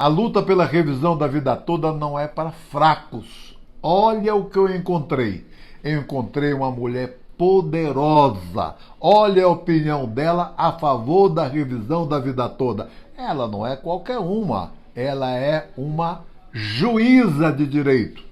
A luta pela revisão da vida toda não é para fracos. Olha o que eu encontrei. Eu encontrei uma mulher poderosa. Olha a opinião dela a favor da revisão da vida toda. Ela não é qualquer uma. Ela é uma juíza de direito.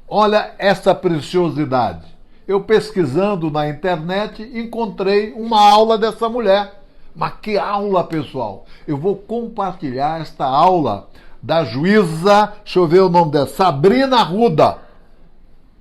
Olha essa preciosidade. Eu pesquisando na internet encontrei uma aula dessa mulher. Mas que aula, pessoal! Eu vou compartilhar esta aula da juíza, deixa eu ver o nome dela, Sabrina Arruda.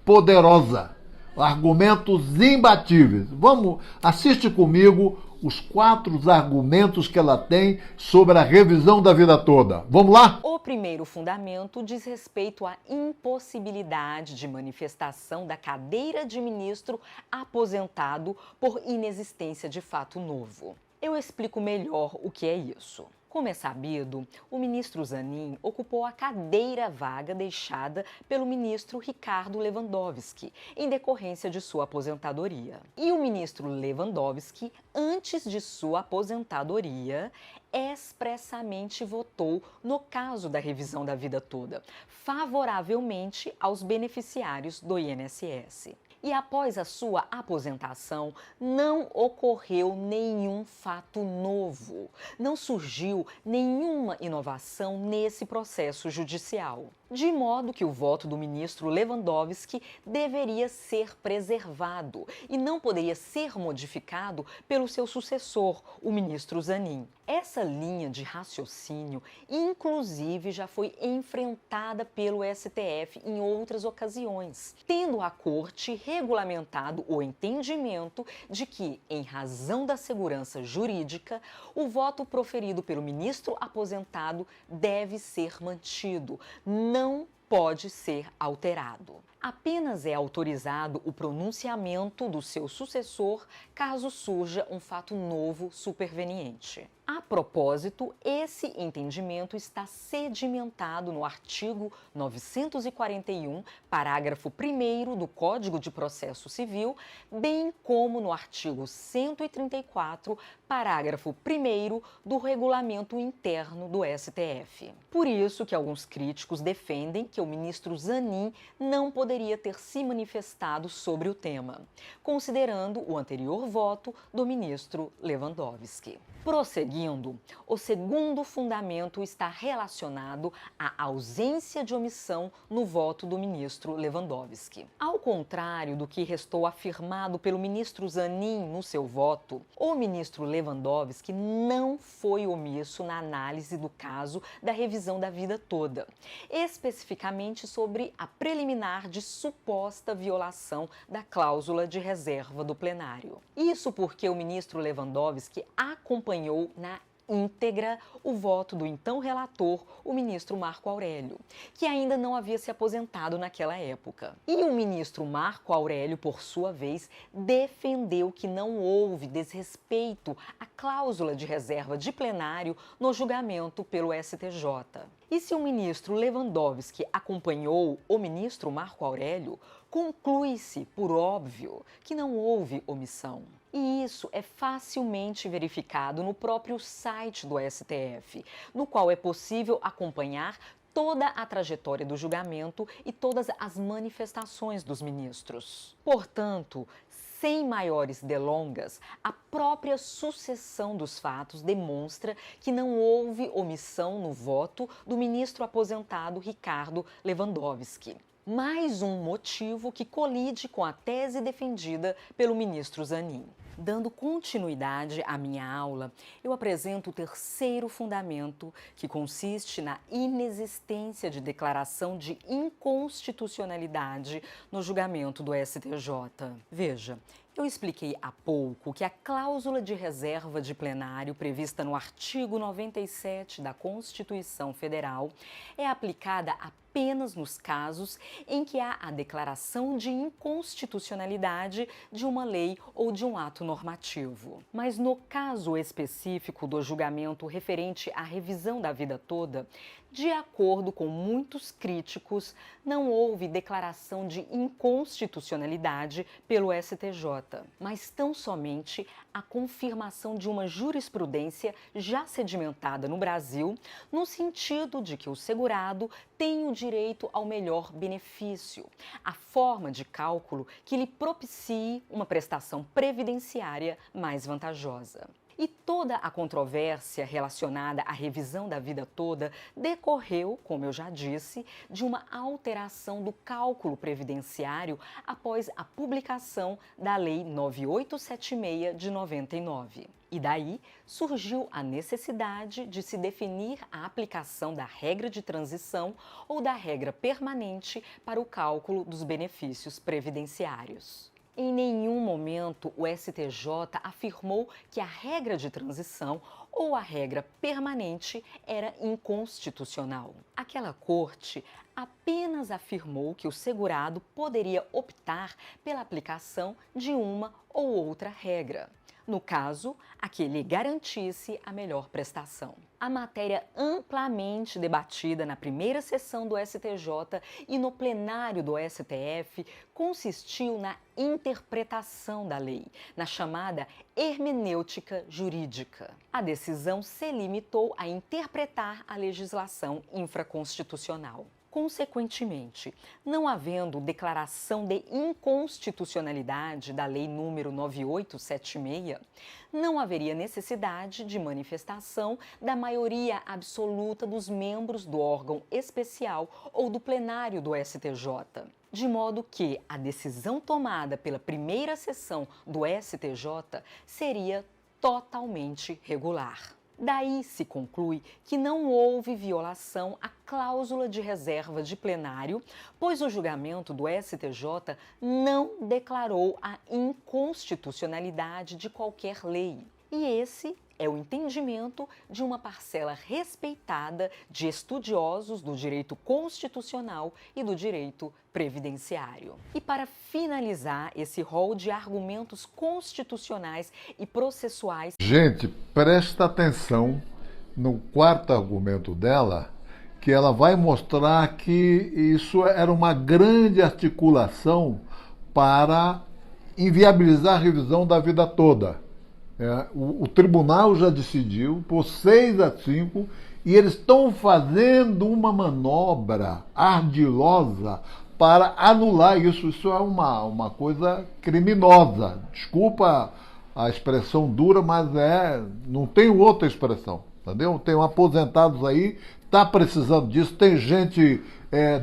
Poderosa. Argumentos imbatíveis. Vamos, assiste comigo os 4 argumentos que ela tem sobre a revisão da vida toda. Vamos lá? O primeiro fundamento diz respeito à impossibilidade de manifestação da cadeira de ministro aposentado por inexistência de fato novo. Eu explico melhor o que é isso. Como é sabido, o ministro Zanin ocupou a cadeira vaga deixada pelo ministro Ricardo Lewandowski, em decorrência de sua aposentadoria. E o ministro Lewandowski, antes de sua aposentadoria, expressamente votou no caso da revisão da vida toda, favoravelmente aos beneficiários do INSS. E após a sua aposentação, não ocorreu nenhum fato novo, não surgiu nenhuma inovação nesse processo judicial. De modo que o voto do ministro Lewandowski deveria ser preservado e não poderia ser modificado pelo seu sucessor, o ministro Zanin. Essa linha de raciocínio, inclusive, já foi enfrentada pelo STF em outras ocasiões, tendo a Corte regulamentado o entendimento de que, em razão da segurança jurídica, o voto proferido pelo ministro aposentado deve ser mantido, não pode ser alterado. Apenas é autorizado o pronunciamento do seu sucessor caso surja um fato novo superveniente. A propósito, esse entendimento está sedimentado no artigo 941, parágrafo 1º do Código de Processo Civil, bem como no artigo 134, parágrafo 1º do Regulamento Interno do STF. Por isso que alguns críticos defendem que o ministro Zanin não poderia ter se manifestado sobre o tema, considerando o anterior voto do ministro Lewandowski. Prosseguindo, o segundo fundamento está relacionado à ausência de omissão no voto do ministro Lewandowski. Ao contrário do que restou afirmado pelo ministro Zanin no seu voto, o ministro Lewandowski não foi omisso na análise do caso da revisão da vida toda, especificamente sobre a preliminar de suposta violação da cláusula de reserva do plenário. Isso porque o ministro Lewandowski acompanhou na íntegra o voto do então relator, o ministro Marco Aurélio, que ainda não havia se aposentado naquela época. E o ministro Marco Aurélio, por sua vez, defendeu que não houve desrespeito à cláusula de reserva de plenário no julgamento pelo STJ. E se o ministro Lewandowski acompanhou o ministro Marco Aurélio, conclui-se, por óbvio, que não houve omissão. E isso é facilmente verificado no próprio site do STF, no qual é possível acompanhar toda a trajetória do julgamento e todas as manifestações dos ministros. Portanto, sem maiores delongas, a própria sucessão dos fatos demonstra que não houve omissão no voto do ministro aposentado Ricardo Lewandowski. Mais um motivo que colide com a tese defendida pelo ministro Zanin. Dando continuidade à minha aula, eu apresento o terceiro fundamento, que consiste na inexistência de declaração de inconstitucionalidade no julgamento do STJ. Veja, eu expliquei há pouco que a cláusula de reserva de plenário prevista no artigo 97 da Constituição Federal é aplicada apenas nos casos em que há a declaração de inconstitucionalidade de uma lei ou de um ato normativo. Mas no caso específico do julgamento referente à revisão da vida toda, De acordo com muitos críticos, não houve declaração de inconstitucionalidade pelo STJ, mas tão somente a confirmação de uma jurisprudência já sedimentada no Brasil, no sentido de que o segurado tem o direito ao melhor benefício, a forma de cálculo que lhe propicie uma prestação previdenciária mais vantajosa. E toda a controvérsia relacionada à revisão da vida toda decorreu, como eu já disse, de uma alteração do cálculo previdenciário após a publicação da Lei 9876 de 99. E daí surgiu a necessidade de se definir a aplicação da regra de transição ou da regra permanente para o cálculo dos benefícios previdenciários. Em nenhum momento o STJ afirmou que a regra de transição ou a regra permanente era inconstitucional. Aquela corte apenas afirmou que o segurado poderia optar pela aplicação de uma ou outra regra. No caso, a que lhe garantisse a melhor prestação. A matéria amplamente debatida na primeira sessão do STJ e no plenário do STF consistiu na interpretação da lei, na chamada hermenêutica jurídica. A decisão se limitou a interpretar a legislação infraconstitucional. Consequentemente, não havendo declaração de inconstitucionalidade da Lei nº 9876, não haveria necessidade de manifestação da maioria absoluta dos membros do órgão especial ou do plenário do STJ. De modo que a decisão tomada pela primeira sessão do STJ seria totalmente regular. Daí se conclui que não houve violação à cláusula de reserva de plenário, pois o julgamento do STJ não declarou a inconstitucionalidade de qualquer lei. E esse é o entendimento de uma parcela respeitada de estudiosos do direito constitucional e do direito previdenciário. E para finalizar esse rol de argumentos constitucionais e processuais... Gente, presta atenção no quarto argumento dela, que ela vai mostrar que isso era uma grande articulação para inviabilizar a revisão da vida toda. O tribunal já decidiu por 6-5 e eles estão fazendo uma manobra ardilosa para anular isso. Isso é uma coisa criminosa. Desculpa a expressão dura, mas não tem outra expressão, entendeu? Tem aposentados aí, está precisando disso, tem gente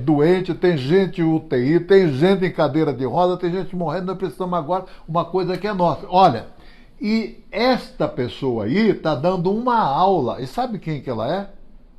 doente, tem gente UTI, tem gente em cadeira de roda, tem gente morrendo, nós precisamos agora uma coisa que é nossa. Olha, e esta pessoa aí está dando uma aula. E sabe quem que ela é?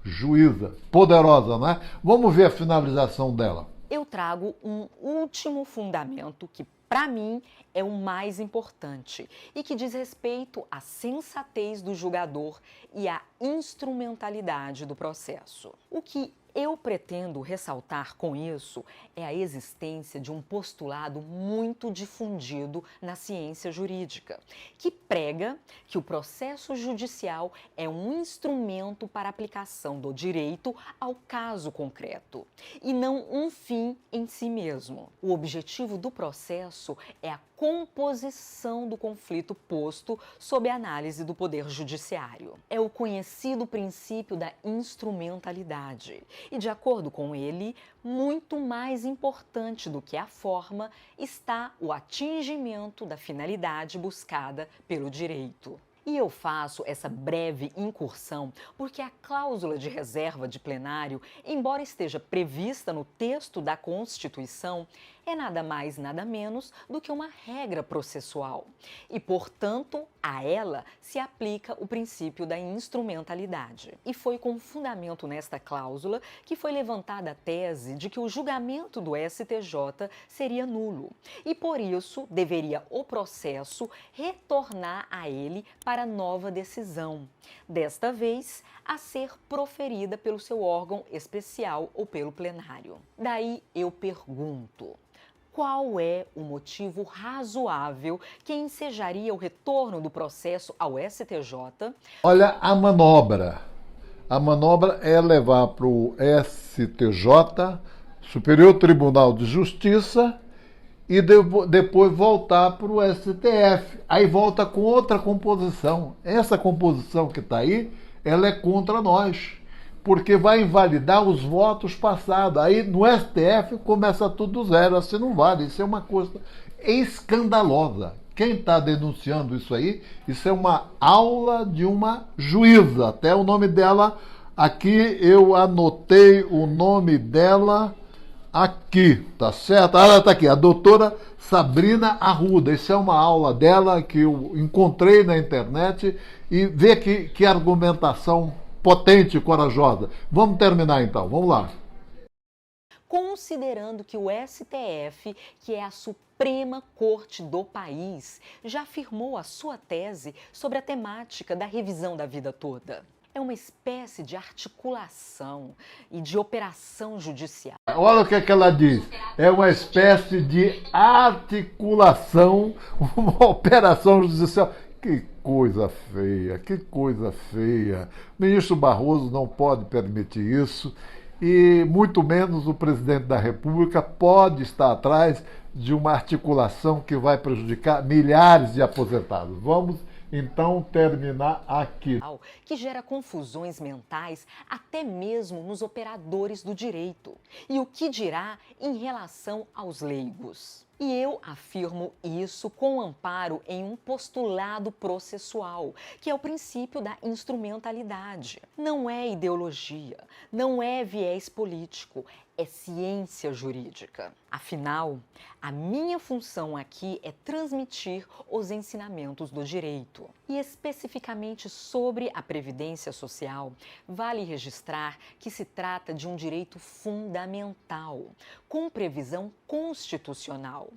Juíza. Poderosa, não é? Vamos ver a finalização dela. Eu trago um último fundamento que, para mim, é o mais importante e que diz respeito à sensatez do julgador e à instrumentalidade do processo. O que eu pretendo ressaltar com isso é a existência de um postulado muito difundido na ciência jurídica, que prega que o processo judicial é um instrumento para a aplicação do direito ao caso concreto, e não um fim em si mesmo. O objetivo do processo é a composição do conflito posto sob a análise do Poder Judiciário. É o conhecido princípio da instrumentalidade. E, de acordo com ele, muito mais importante do que a forma está o atingimento da finalidade buscada pelo direito. E eu faço essa breve incursão porque a cláusula de reserva de plenário, embora esteja prevista no texto da Constituição, é nada mais, nada menos do que uma regra processual. E, portanto, a ela se aplica o princípio da instrumentalidade. E foi com fundamento nesta cláusula que foi levantada a tese de que o julgamento do STJ seria nulo. E, por isso, deveria o processo retornar a ele para nova decisão. Desta vez, a ser proferida pelo seu órgão especial ou pelo plenário. Daí eu pergunto: qual é o motivo razoável que ensejaria o retorno do processo ao STJ? Olha a manobra. A manobra é levar para o STJ, Superior Tribunal de Justiça, e depois voltar para o STF. Aí volta com outra composição. Essa composição que está aí, ela é contra nós, porque vai invalidar os votos passados. Aí no STF começa tudo do zero, assim não vale. Isso é uma coisa escandalosa. Quem está denunciando isso aí, isso é uma aula de uma juíza. Até o nome dela, aqui eu anotei o nome dela aqui, tá certo? Ela está aqui, a doutora Sabrina Arruda. Isso é uma aula dela que eu encontrei na internet e vê que argumentação potente e corajosa. Vamos terminar então, vamos lá. Considerando que o STF, que é a Suprema Corte do país, já afirmou a sua tese sobre a temática da revisão da vida toda. É uma espécie de articulação e de operação judicial. Olha o que é que ela diz. É uma espécie de articulação, uma operação judicial. Que coisa feia, que coisa feia. O ministro Barroso não pode permitir isso. E muito menos o presidente da República pode estar atrás de uma articulação que vai prejudicar milhares de aposentados. Vamos então terminar aqui. Que gera confusões mentais até mesmo nos operadores do direito. E o que dirá em relação aos leigos? E eu afirmo isso com amparo em um postulado processual, que é o princípio da instrumentalidade. Não é ideologia, não é viés político, é ciência jurídica. Afinal, a minha função aqui é transmitir os ensinamentos do direito. E especificamente sobre a Previdência Social, vale registrar que se trata de um direito fundamental, com previsão constitucional.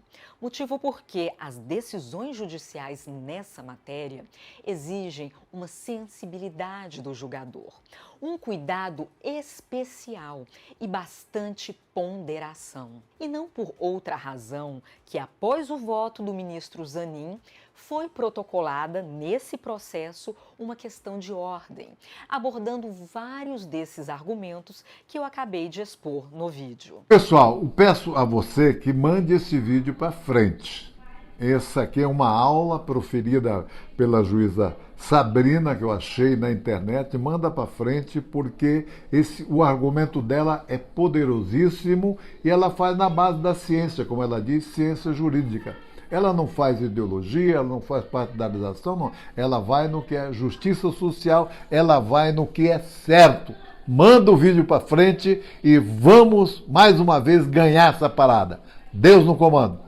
Motivo porque as decisões judiciais nessa matéria exigem uma sensibilidade do julgador, um cuidado especial e bastante ponderação. E não por outra razão que, após o voto do ministro Zanin, foi protocolada nesse processo uma questão de ordem, abordando vários desses argumentos que eu acabei de expor no vídeo. Pessoal, eu peço a você que mande esse vídeo para frente. Essa aqui é uma aula proferida pela juíza Sabrina, que eu achei na internet. Manda para frente, porque o argumento dela é poderosíssimo e ela faz na base da ciência, como ela diz, ciência jurídica. Ela não faz ideologia, ela não faz partidarização, não. Ela vai no que é justiça social, ela vai no que é certo. Manda o vídeo para frente e vamos, mais uma vez, ganhar essa parada. Deus no comando.